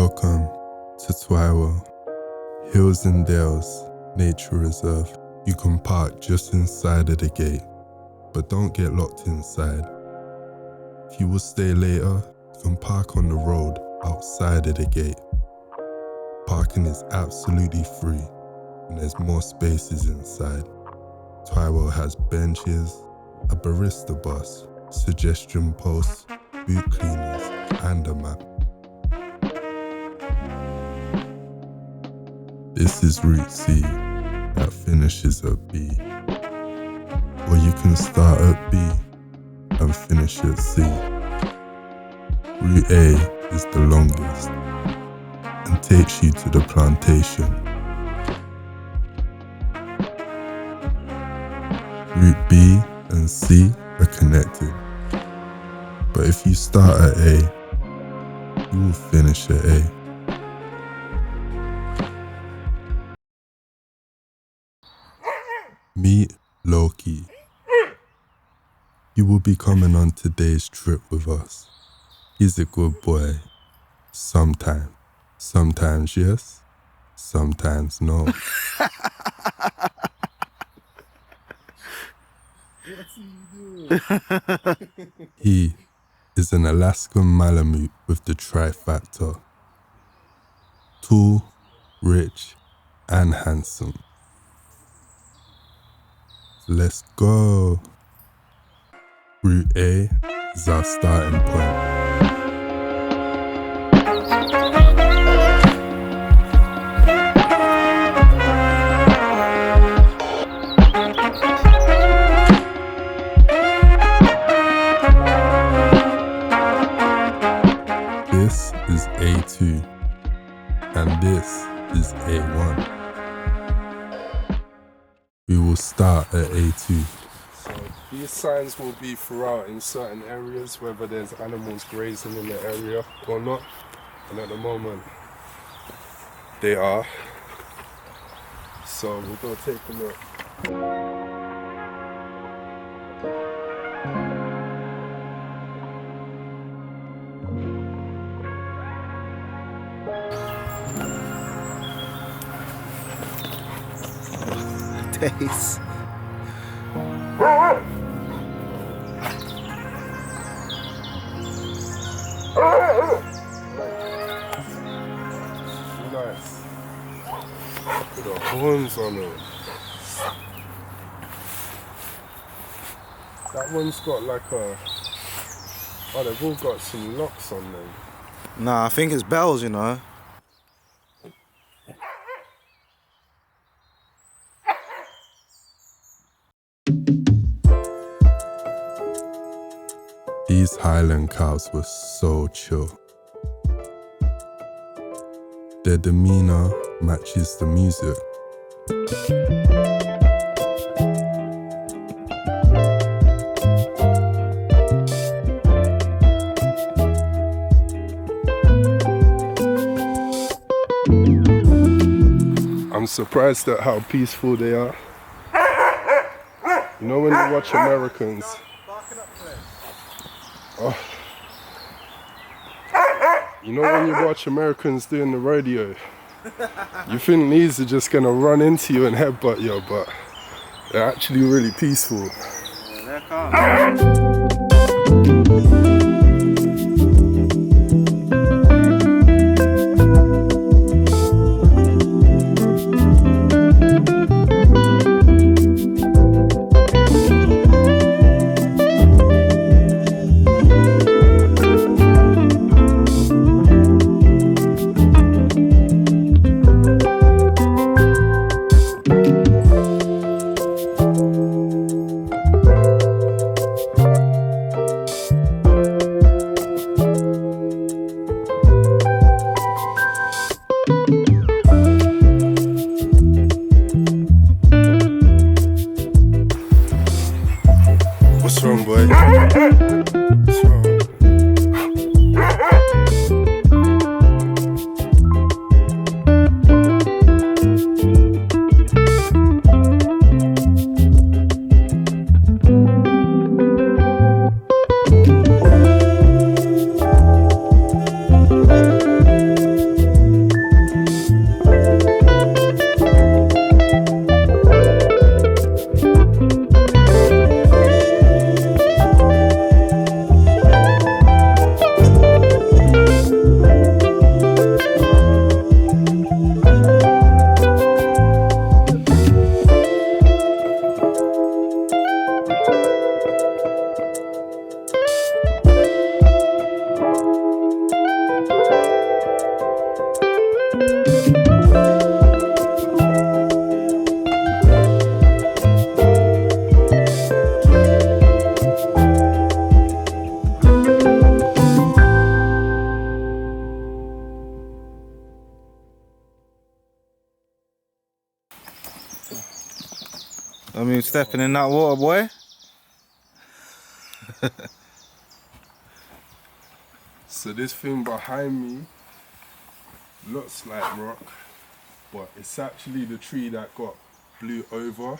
Welcome to Twywell Hills and Dales Nature Reserve. You can park just inside of the gate, but don't get locked inside. If you will stay later, you can park on the road outside of the gate. Parking is absolutely free and there's more spaces inside. Twywell has benches, a barista bus, suggestion posts, boot cleaners, and a map. This is Route C that finishes at B. Or you can start at B and finish at C. Route A is the longest and takes you to the plantation. Route B and C are connected, but if you start at A, you will finish at A. Meet Loki. He will be coming on today's trip with us. He's a good boy. Sometimes. Sometimes yes, sometimes no. He is an Alaskan malamute with the trifactor. Tall, rich, and handsome. Let's go. Route A is our starting point. This is A2 and this is A1. We will start at A2. So these signs will be throughout in certain areas, whether there's animals grazing in the area or not. And at the moment, they are. So we'll go take a look. Days. Nice. With the horns on them. That one's got like a... Oh, they've all got some locks on them. Nah, I think it's bells, you know. These Highland cows were so chill. Their demeanor matches the music. I'm surprised at how peaceful they are. You know when you watch Americans... Oh. You know when you watch Americans doing the rodeo, you think these are just gonna run into you and headbutt you, but they're actually really peaceful. Yeah, they're calm. I mean, stepping in that water, boy. So this thing behind me looks like rock, but it's actually the tree that got blew over,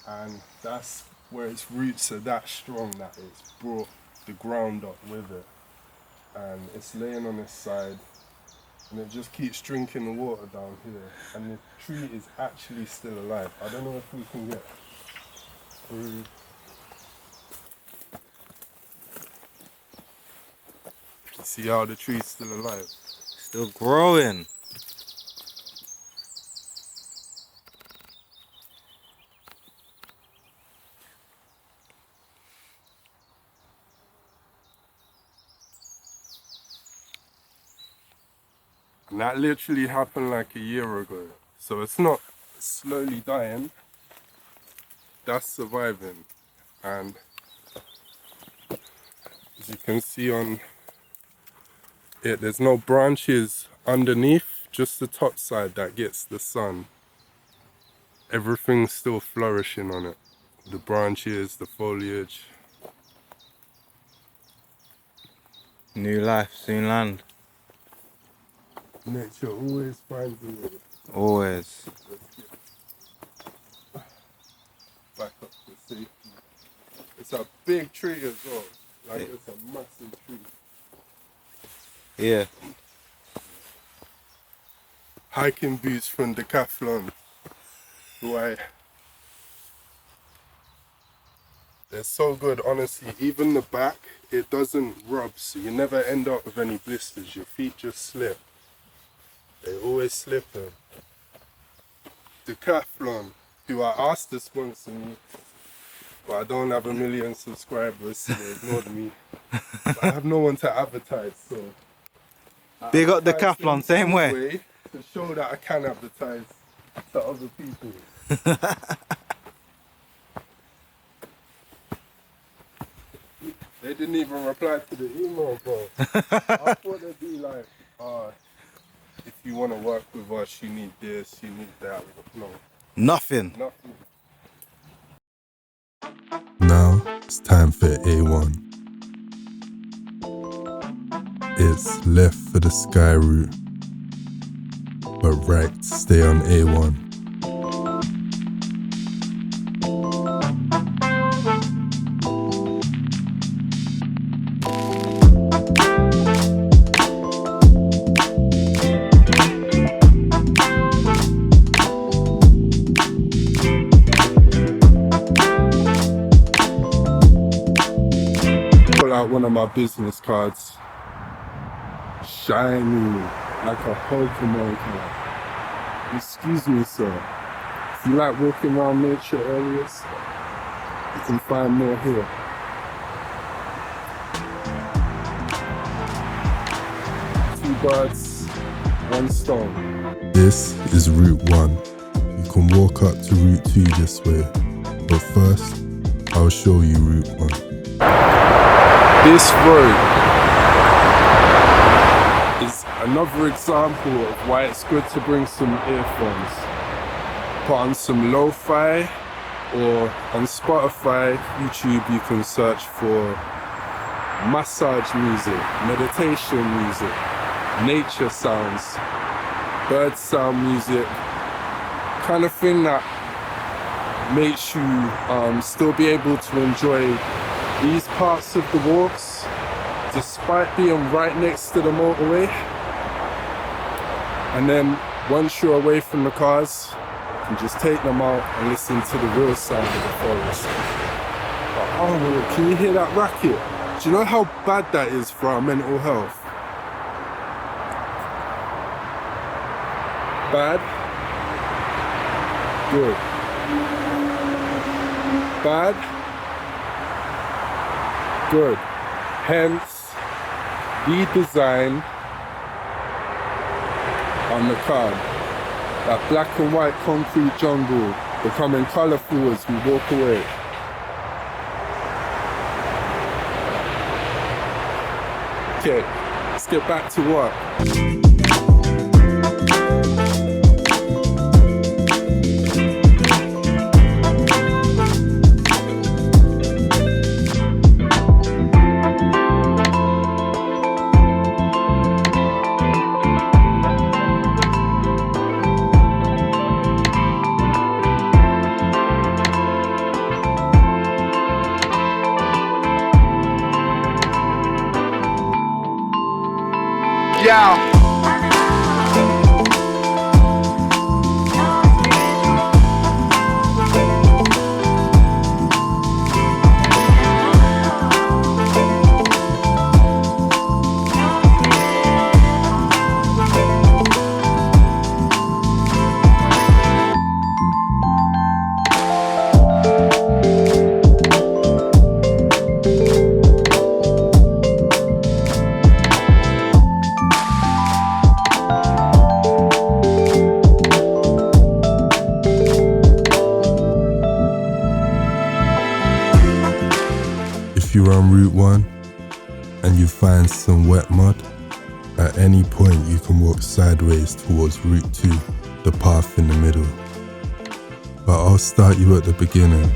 and that's where its roots are that strong that it's brought the ground up with it, and it's laying on its side, and it just keeps drinking the water down here, and the tree is actually still alive. I don't know if we can get through. See how the tree's still alive? Still growing. And that literally happened like a year ago. So it's not slowly dying, that's surviving. And as you can see on it, there's no branches underneath, just the top side that gets the sun. Everything's still flourishing on it. The branches, the foliage. New life, soon land. Nature always finds a way. Always. Let's get back up to safety. It's a big tree as well. Like it's a massive tree. Yeah. Hiking boots from Decathlon. Why? They're so good, honestly. Even the back, it doesn't rub, so you never end up with any blisters. Your feet just slip. They always slip. Decathlon, who I asked to sponsor me, but I don't have 1 million subscribers, so they ignored me. But I have no one to advertise, so. Big up Decathlon, same way. To show that I can advertise to other people. They didn't even reply to the email, bro. I thought they'd be like, if you want to work with us, you need this, you need that. No. Nothing. Nothing. Now it's time for A1. It's left for the sky route, but right to stay on A1. Pull out one of my business cards. Shiny, like a Pokemon card. Excuse me, sir. If you like walking around nature areas, you can find more here. Two birds, one stone. This is Route 1. You can walk up to Route 2 this way, but first, I'll show you Route 1. This road is another example of why it's good to bring some earphones. Put on some lo-fi, or on Spotify, YouTube, you can search for massage music, meditation music, nature sounds, bird sound music, kind of thing that makes you still be able to enjoy these parts of the walks despite being right next to the motorway. And then once you're away from the cars, you can just take them out and listen to the real sound of the forest. Oh, can you hear that racket? Do you know how bad that is for our mental health? Bad? Good. Bad? Good. Hence, the design on the card. That black and white concrete jungle becoming colourful as we walk away. Okay, let's get back to work. Yeah. If you're on Route 1 and you find some wet mud, at any point you can walk sideways towards Route 2, the path in the middle. But I'll start you at the beginning.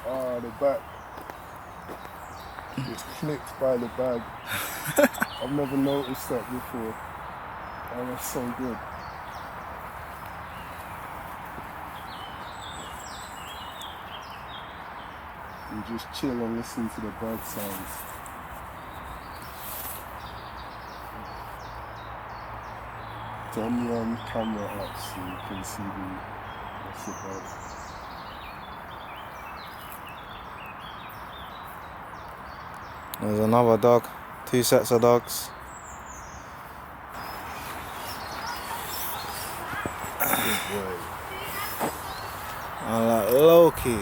Ah, the back. It's clipped by the bag. I've never noticed that before. Oh, that's so good. You just chill and listen to the bird sounds. Turn your camera up so you can see what's the bird. There's another dog, 2 sets of dogs. Good boy. I'm like Loki.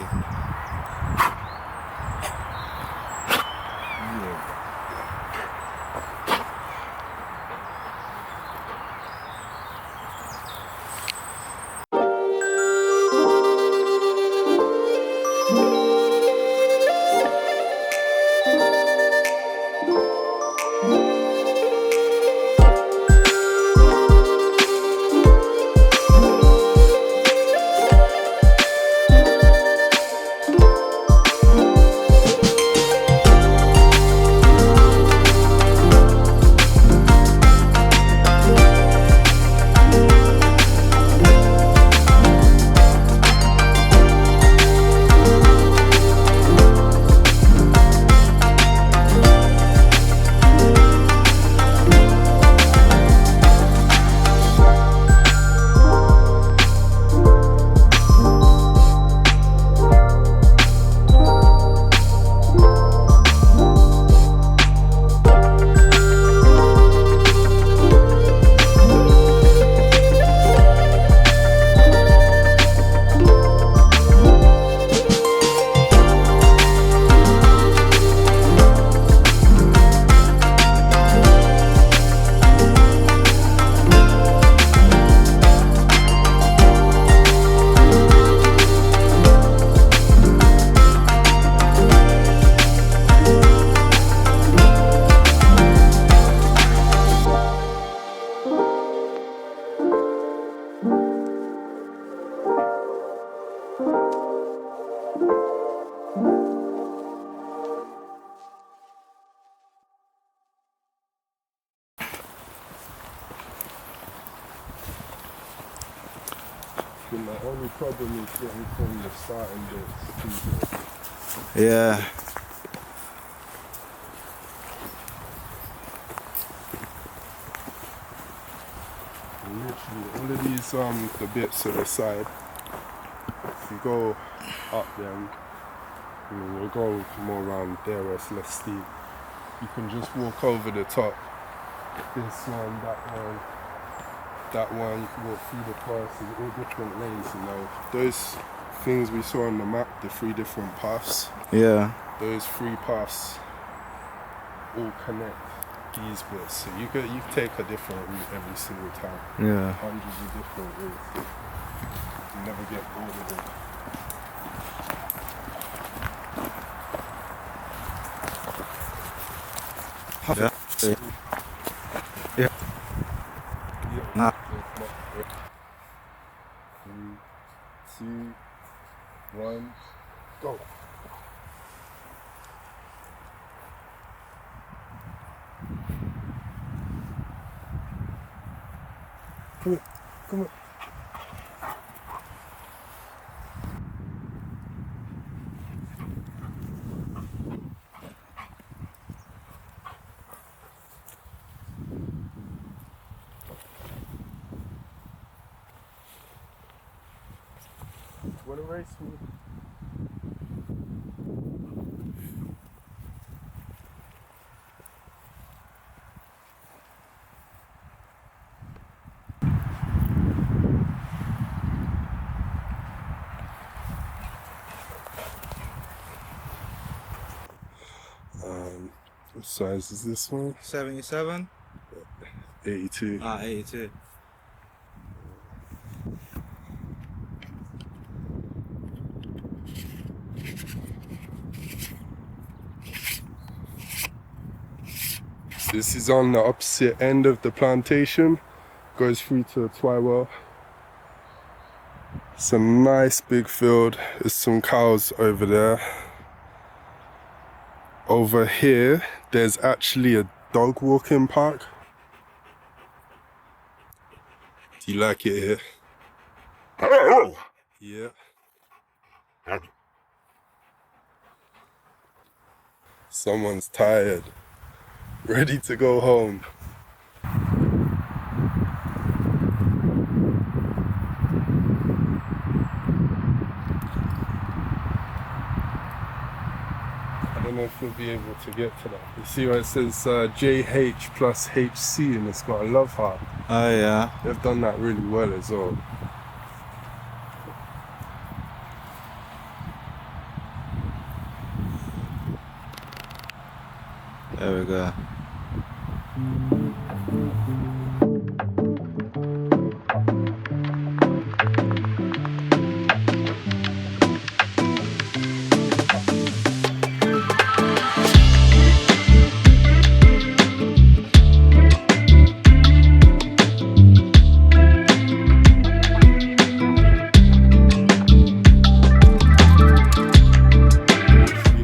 The only problem is getting from the starting bits to the Yeah. Literally, all of these the bits at the side. If you go up them, I mean, you'll go more around there where it's less steep. You can just walk over the top. This one, that one. You can walk through the forest. There's all different lanes. You know, those things we saw on the map, the 3 different paths. Yeah. Those 3 paths all connect these bits. So you take a different route every single time. Yeah. Hundreds of different routes. You never get bored of it. Yeah. Yeah. Nah. 3, 2, 1, go. Come here, come here. Wanna race me? What size is this one? 77? 82. Ah, 82. This is on the opposite end of the plantation. Goes through to Twywell. It's a nice big field. There's some cows over there. Over here, there's actually a dog walking park. Do you like it here? Yeah. Someone's tired, ready to go home. I don't know if we'll be able to get to that. You see where it says JH plus HC and it's got a love heart. Oh, yeah. They've done that really well as well. There we go.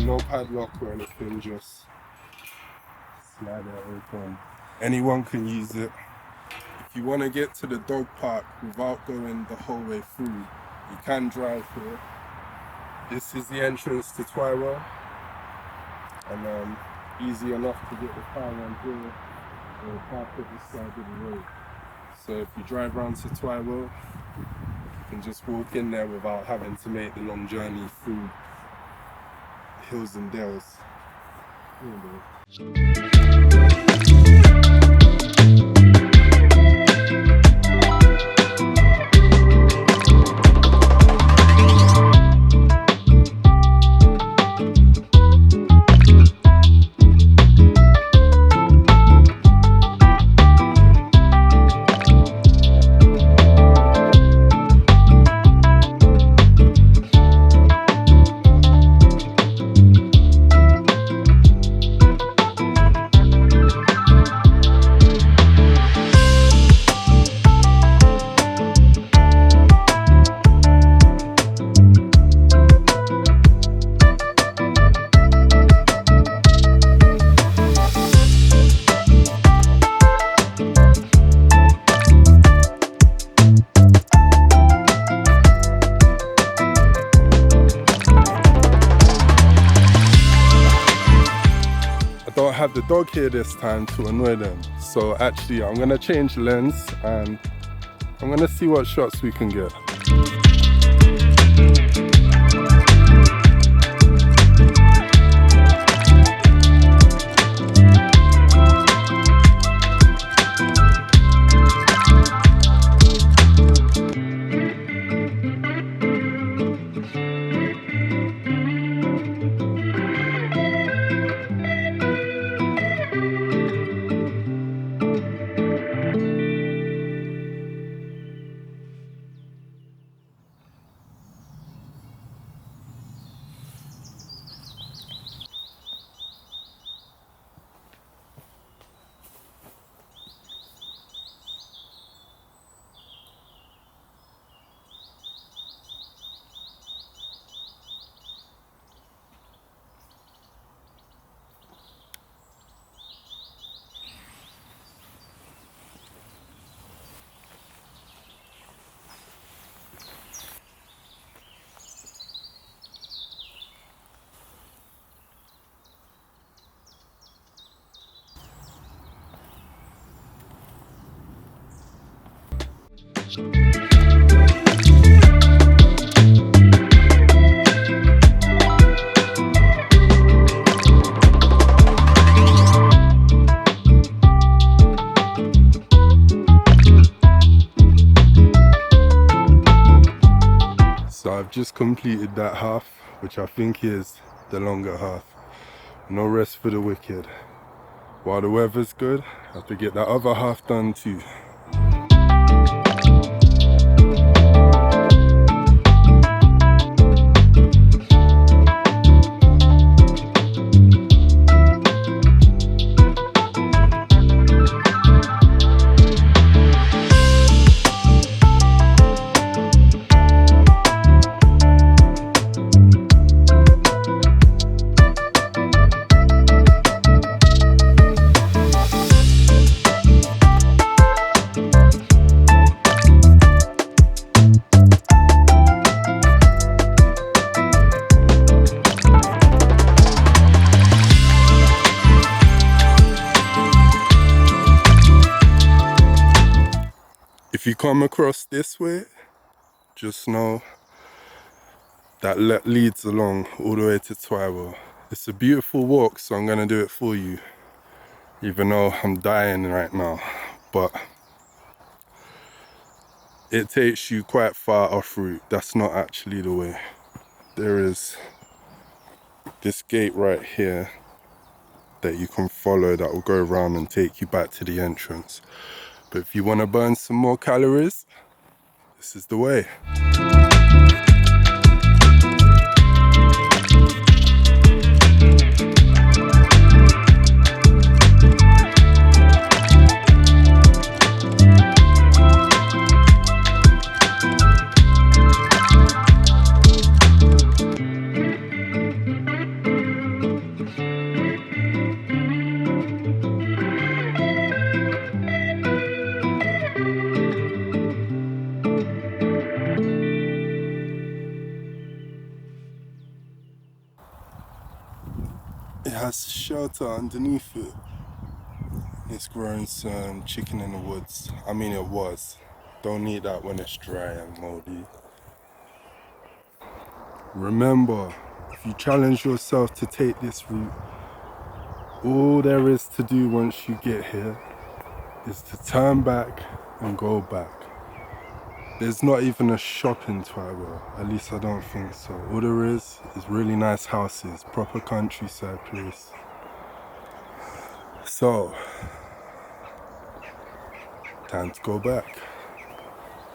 No padlock or anything, just slide it open. Anyone can use it. If you want to get to the dog park without going the whole way through, you can drive here. This is the entrance to Twywell, and easy enough to get the car around here or park at this side of the road. So if you drive around to Twywell, you can just walk in there without having to make the long journey through Hills and Dales. have the dog here this time to annoy them. So actually I'm gonna change lens and I'm gonna see what shots we can get. So I've just completed that half, which I think is the longer half. No rest for the wicked. While the weather's good, I have to get that other half done too. If you come across this way, just know that leads along all the way to Twywell. It's a beautiful walk, so I'm going to do it for you, even though I'm dying right now. But it takes you quite far off route. That's not actually the way. There is this gate right here that you can follow that will go around and take you back to the entrance. But if you want to burn some more calories, this is the way. It has shelter underneath it. It's growing some chicken in the woods. I mean, it was. Don't eat that when it's dry and moldy. Remember, if you challenge yourself to take this route, all there is to do once you get here is to turn back and go back. There's not even a shop in Twywell, at least I don't think so. All there is really nice houses, proper countryside place. So, time to go back.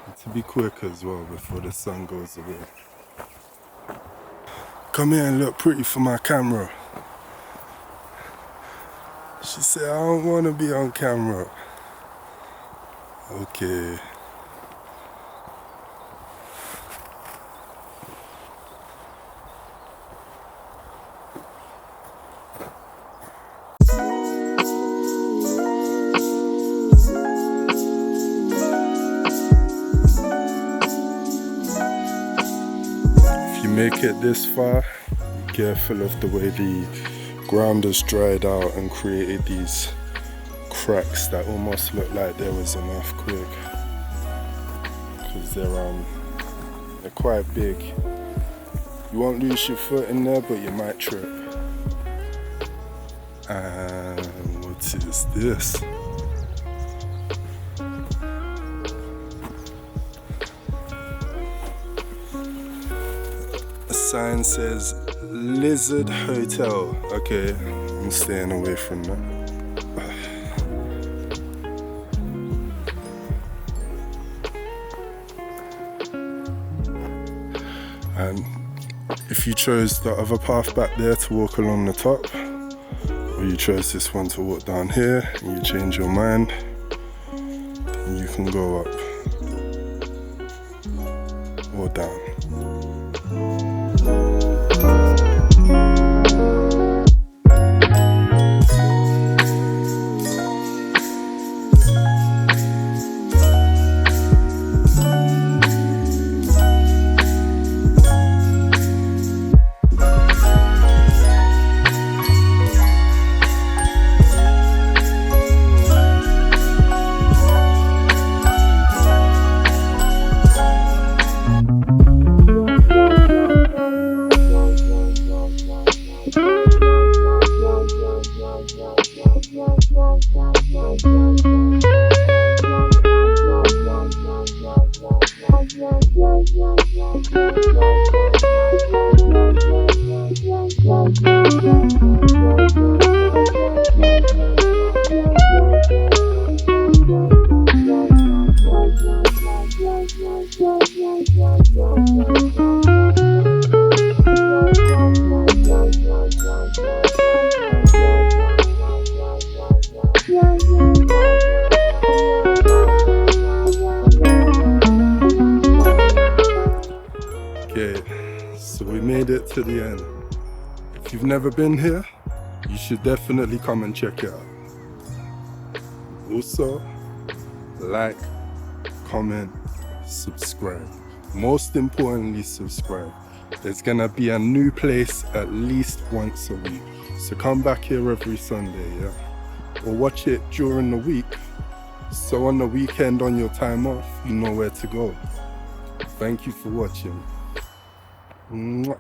Need to be quick as well before the sun goes away. Come here and look pretty for my camera. She said, I don't want to be on camera. Okay. If you make it this far, be careful of the way the ground has dried out and created these cracks that almost look like there was an earthquake, because they're quite big. You won't lose your foot in there, but you might trip. And what is this? A sign says Lizard Hotel. Okay, I'm staying away from that. And if you chose the other path back there to walk along the top, or you chose this one to walk down here, and you change your mind, then you can go up or down. Okay, so we made it to the end. If you've never been here, you should definitely come and check it out. Also, like, comment, subscribe. Most importantly, subscribe. There's gonna be a new place at least once a week. So come back here every Sunday, yeah? Or watch it during the week. So on the weekend, on your time off, you know where to go. Thank you for watching. Mwah.